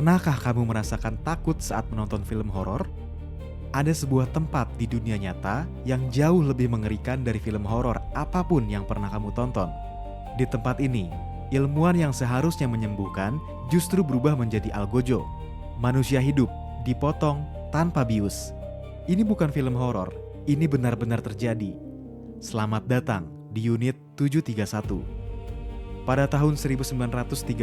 Pernahkah kamu merasakan takut saat menonton film horor? Ada sebuah tempat di dunia nyata yang jauh lebih mengerikan dari film horor apapun yang pernah kamu tonton. Di tempat ini, ilmuwan yang seharusnya menyembuhkan justru berubah menjadi algojo. Manusia hidup dipotong tanpa bius. Ini bukan film horor, ini benar-benar terjadi. Selamat datang di unit 731. Pada tahun 1936,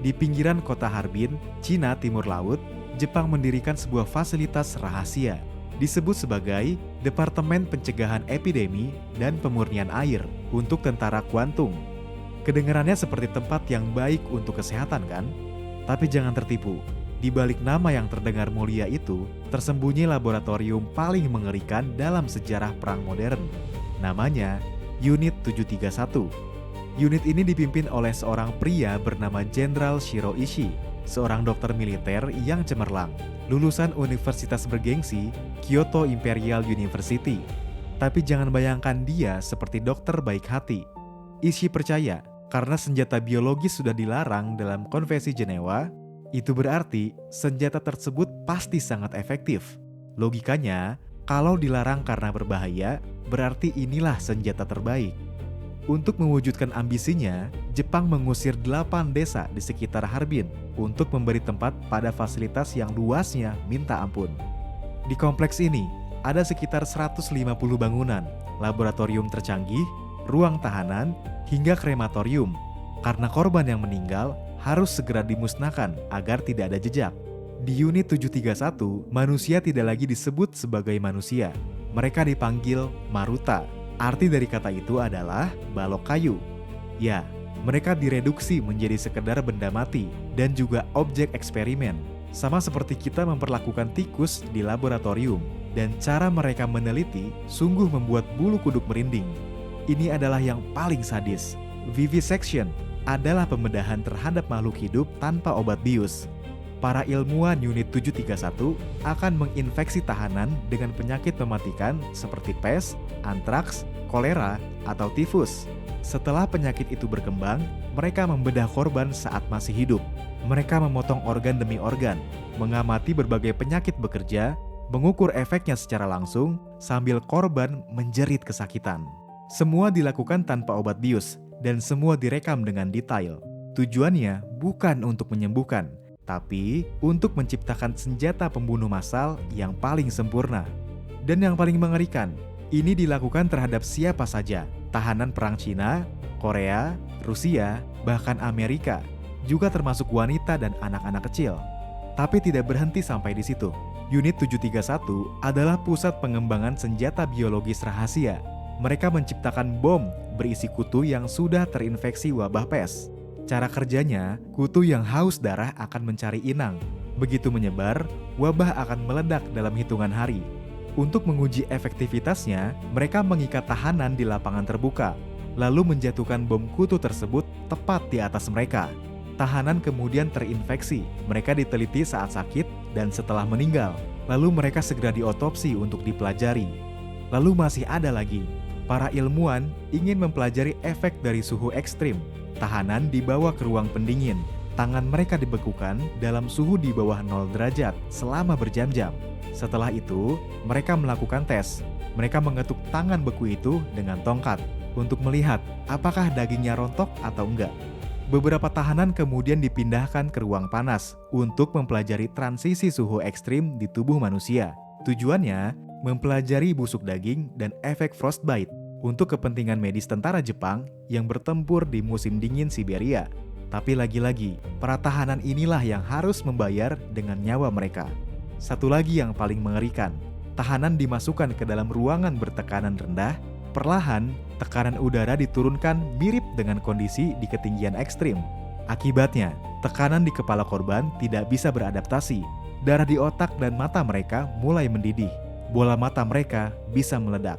di pinggiran kota Harbin, Cina Timur Laut, Jepang mendirikan sebuah fasilitas rahasia, disebut sebagai Departemen Pencegahan Epidemi dan Pemurnian Air untuk Tentara Kuantung. Kedengarannya seperti tempat yang baik untuk kesehatan kan? Tapi jangan tertipu, di balik nama yang terdengar mulia itu, tersembunyi laboratorium paling mengerikan dalam sejarah perang modern. Namanya Unit 731. Unit ini dipimpin oleh seorang pria bernama Jenderal Shiro Ishii, seorang dokter militer yang cemerlang, lulusan universitas bergengsi Kyoto Imperial University. Tapi jangan bayangkan dia seperti dokter baik hati. Ishii percaya, karena senjata biologis sudah dilarang dalam Konvensi Jenewa, itu berarti senjata tersebut pasti sangat efektif. Logikanya, kalau dilarang karena berbahaya, berarti inilah senjata terbaik. Untuk mewujudkan ambisinya, Jepang mengusir 8 desa di sekitar Harbin untuk memberi tempat pada fasilitas yang luasnya minta ampun. Di kompleks ini, ada sekitar 150 bangunan, laboratorium tercanggih, ruang tahanan, hingga krematorium. Karena korban yang meninggal harus segera dimusnahkan agar tidak ada jejak. Di unit 731, manusia tidak lagi disebut sebagai manusia. Mereka dipanggil Maruta. Arti dari kata itu adalah balok kayu. Ya, mereka direduksi menjadi sekedar benda mati dan juga objek eksperimen. Sama seperti kita memperlakukan tikus di laboratorium. Dan cara mereka meneliti sungguh membuat bulu kuduk merinding. Ini adalah yang paling sadis. Vivisection adalah pembedahan terhadap makhluk hidup tanpa obat bius. Para ilmuwan unit 731 akan menginfeksi tahanan dengan penyakit mematikan seperti pes, antraks, kolera, atau tifus. Setelah penyakit itu berkembang, mereka membedah korban saat masih hidup. Mereka memotong organ demi organ, mengamati berbagai penyakit bekerja, mengukur efeknya secara langsung, sambil korban menjerit kesakitan. Semua dilakukan tanpa obat bius, dan semua direkam dengan detail. Tujuannya bukan untuk menyembuhkan, tapi untuk menciptakan senjata pembunuh massal yang paling sempurna. Dan yang paling mengerikan, ini dilakukan terhadap siapa saja, tahanan perang Cina, Korea, Rusia, bahkan Amerika, juga termasuk wanita dan anak-anak kecil. Tapi tidak berhenti sampai di situ. Unit 731 adalah pusat pengembangan senjata biologis rahasia. Mereka menciptakan bom berisi kutu yang sudah terinfeksi wabah pes. Cara kerjanya, kutu yang haus darah akan mencari inang. Begitu menyebar, wabah akan meledak dalam hitungan hari. Untuk menguji efektivitasnya, mereka mengikat tahanan di lapangan terbuka, lalu menjatuhkan bom kutu tersebut tepat di atas mereka. Tahanan kemudian terinfeksi, mereka diteliti saat sakit dan setelah meninggal. Lalu mereka segera diotopsi untuk dipelajari. Lalu masih ada lagi, para ilmuwan ingin mempelajari efek dari suhu ekstrim. Tahanan dibawa ke ruang pendingin. Tangan mereka dibekukan dalam suhu di bawah 0 derajat selama berjam-jam. Setelah itu, mereka melakukan tes. Mereka mengetuk tangan beku itu dengan tongkat untuk melihat apakah dagingnya rontok atau enggak. Beberapa tahanan kemudian dipindahkan ke ruang panas untuk mempelajari transisi suhu ekstrim di tubuh manusia. Tujuannya, mempelajari busuk daging dan efek frostbite untuk kepentingan medis tentara Jepang yang bertempur di musim dingin Siberia. Tapi lagi-lagi, para tahanan inilah yang harus membayar dengan nyawa mereka. Satu lagi yang paling mengerikan, tahanan dimasukkan ke dalam ruangan bertekanan rendah, perlahan tekanan udara diturunkan mirip dengan kondisi di ketinggian ekstrim. Akibatnya, tekanan di kepala korban tidak bisa beradaptasi. Darah di otak dan mata mereka mulai mendidih. Bola mata mereka bisa meledak.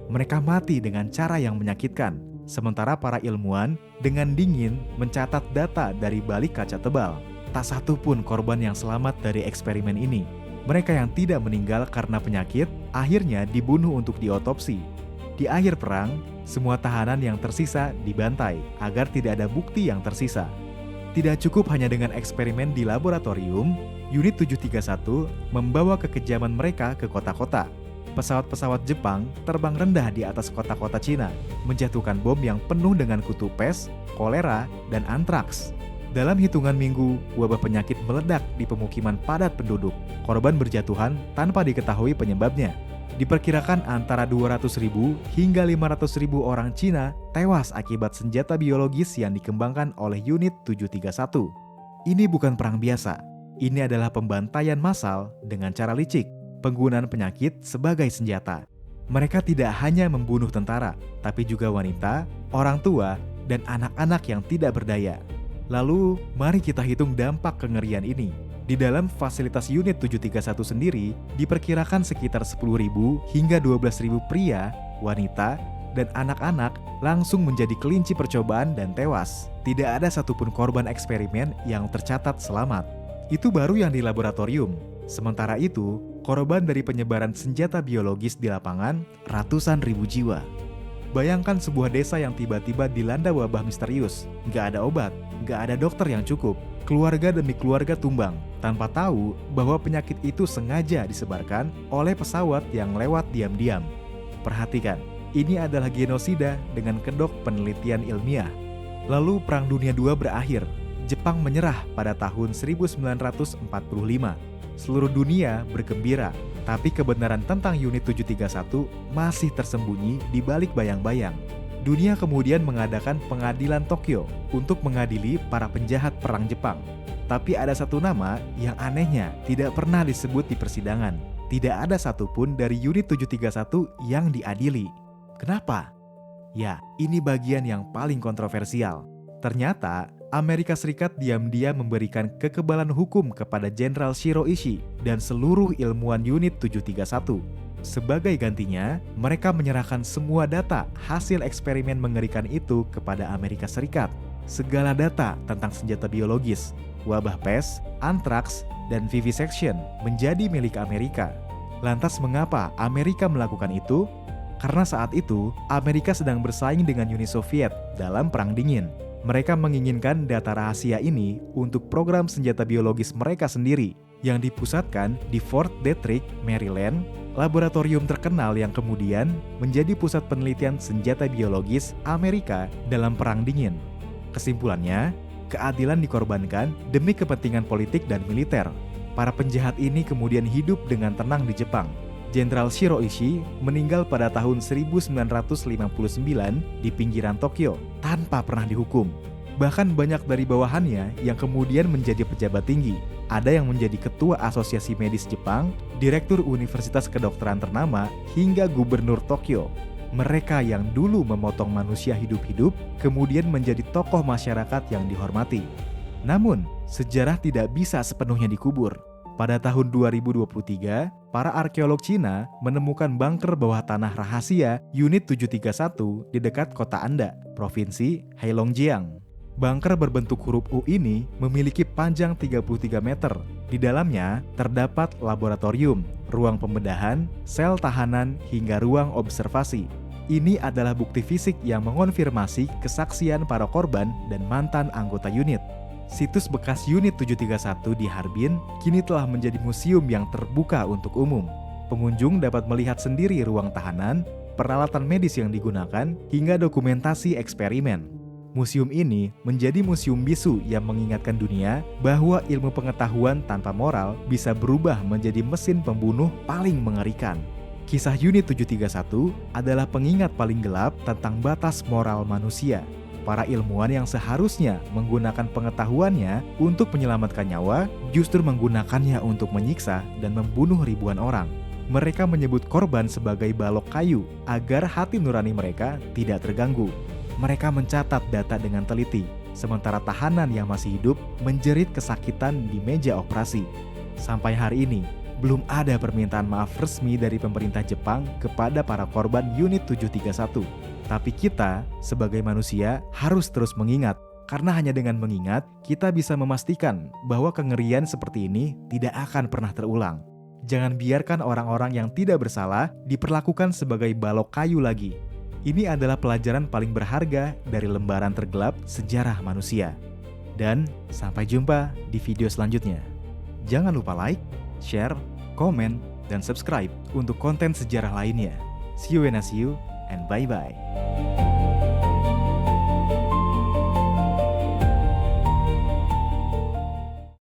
Mereka mati dengan cara yang menyakitkan, sementara para ilmuwan dengan dingin mencatat data dari balik kaca tebal. Tak satu pun korban yang selamat dari eksperimen ini. Mereka yang tidak meninggal karena penyakit akhirnya dibunuh untuk diotopsi. Di akhir perang, semua tahanan yang tersisa dibantai agar tidak ada bukti yang tersisa. Tidak cukup hanya dengan eksperimen di laboratorium, Unit 731 membawa kekejaman mereka ke kota-kota. Pesawat-pesawat Jepang terbang rendah di atas kota-kota Cina, menjatuhkan bom yang penuh dengan kutu pes, kolera, dan antraks. Dalam hitungan minggu, wabah penyakit meledak di pemukiman padat penduduk. Korban berjatuhan tanpa diketahui penyebabnya. Diperkirakan antara 200.000 hingga 500.000 orang Cina tewas akibat senjata biologis yang dikembangkan oleh Unit 731. Ini bukan perang biasa. Ini adalah pembantaian massal dengan cara licik, penggunaan penyakit sebagai senjata. Mereka tidak hanya membunuh tentara, tapi juga wanita, orang tua, dan anak-anak yang tidak berdaya. Lalu, mari kita hitung dampak kengerian ini. Di dalam fasilitas Unit 731 sendiri, diperkirakan sekitar 10.000 hingga 12.000 pria, wanita, dan anak-anak langsung menjadi kelinci percobaan dan tewas. Tidak ada satupun korban eksperimen yang tercatat selamat. Itu baru yang di laboratorium. Sementara itu, korban dari penyebaran senjata biologis di lapangan ratusan ribu jiwa. Bayangkan sebuah desa yang tiba-tiba dilanda wabah misterius. Nggak ada obat, nggak ada dokter yang cukup. Keluarga demi keluarga tumbang, tanpa tahu bahwa penyakit itu sengaja disebarkan oleh pesawat yang lewat diam-diam. Perhatikan, ini adalah genosida dengan kedok penelitian ilmiah. Lalu Perang Dunia II berakhir. Jepang menyerah pada tahun 1945. Seluruh dunia bergembira, tapi kebenaran tentang Unit 731 masih tersembunyi di balik bayang-bayang. Dunia kemudian mengadakan pengadilan Tokyo untuk mengadili para penjahat perang Jepang. Tapi ada satu nama yang anehnya tidak pernah disebut di persidangan. Tidak ada satupun dari Unit 731 yang diadili. Kenapa? Ya, ini bagian yang paling kontroversial. Ternyata, Amerika Serikat diam-diam memberikan kekebalan hukum kepada Jenderal Shiro Ishii dan seluruh ilmuwan Unit 731. Sebagai gantinya, mereka menyerahkan semua data hasil eksperimen mengerikan itu kepada Amerika Serikat. Segala data tentang senjata biologis, wabah pes, antraks, dan vivisection menjadi milik Amerika. Lantas mengapa Amerika melakukan itu? Karena saat itu, Amerika sedang bersaing dengan Uni Soviet dalam Perang Dingin. Mereka menginginkan data rahasia ini untuk program senjata biologis mereka sendiri yang dipusatkan di Fort Detrick, Maryland, laboratorium terkenal yang kemudian menjadi pusat penelitian senjata biologis Amerika dalam Perang Dingin. Kesimpulannya, keadilan dikorbankan demi kepentingan politik dan militer. Para penjahat ini kemudian hidup dengan tenang di Jepang. Jenderal Shiro Ishii meninggal pada tahun 1959 di pinggiran Tokyo tanpa pernah dihukum. Bahkan banyak dari bawahannya yang kemudian menjadi pejabat tinggi. Ada yang menjadi ketua Asosiasi Medis Jepang, direktur Universitas Kedokteran ternama, hingga gubernur Tokyo. Mereka yang dulu memotong manusia hidup-hidup, kemudian menjadi tokoh masyarakat yang dihormati. Namun, sejarah tidak bisa sepenuhnya dikubur. Pada tahun 2023, para arkeolog Cina menemukan bunker bawah tanah rahasia Unit 731 di dekat kota Anda, Provinsi Heilongjiang. Bunker berbentuk huruf U ini memiliki panjang 33 meter. Di dalamnya terdapat laboratorium, ruang pembedahan, sel tahanan, hingga ruang observasi. Ini adalah bukti fisik yang mengonfirmasi kesaksian para korban dan mantan anggota unit. Situs bekas Unit 731 di Harbin kini telah menjadi museum yang terbuka untuk umum. Pengunjung dapat melihat sendiri ruang tahanan, peralatan medis yang digunakan, hingga dokumentasi eksperimen. Museum ini menjadi museum bisu yang mengingatkan dunia bahwa ilmu pengetahuan tanpa moral bisa berubah menjadi mesin pembunuh paling mengerikan. Kisah Unit 731 adalah pengingat paling gelap tentang batas moral manusia. Para ilmuwan yang seharusnya menggunakan pengetahuannya untuk menyelamatkan nyawa, justru menggunakannya untuk menyiksa dan membunuh ribuan orang. Mereka menyebut korban sebagai balok kayu agar hati nurani mereka tidak terganggu. Mereka mencatat data dengan teliti, sementara tahanan yang masih hidup menjerit kesakitan di meja operasi. Sampai hari ini, belum ada permintaan maaf resmi dari pemerintah Jepang kepada para korban Unit 731. Tapi kita, sebagai manusia, harus terus mengingat, karena hanya dengan mengingat, kita bisa memastikan bahwa kengerian seperti ini tidak akan pernah terulang. Jangan biarkan orang-orang yang tidak bersalah diperlakukan sebagai balok kayu lagi. Ini adalah pelajaran paling berharga dari lembaran tergelap sejarah manusia. Dan sampai jumpa di video selanjutnya. Jangan lupa like, share, komen, dan subscribe untuk konten sejarah lainnya. See you and bye-bye.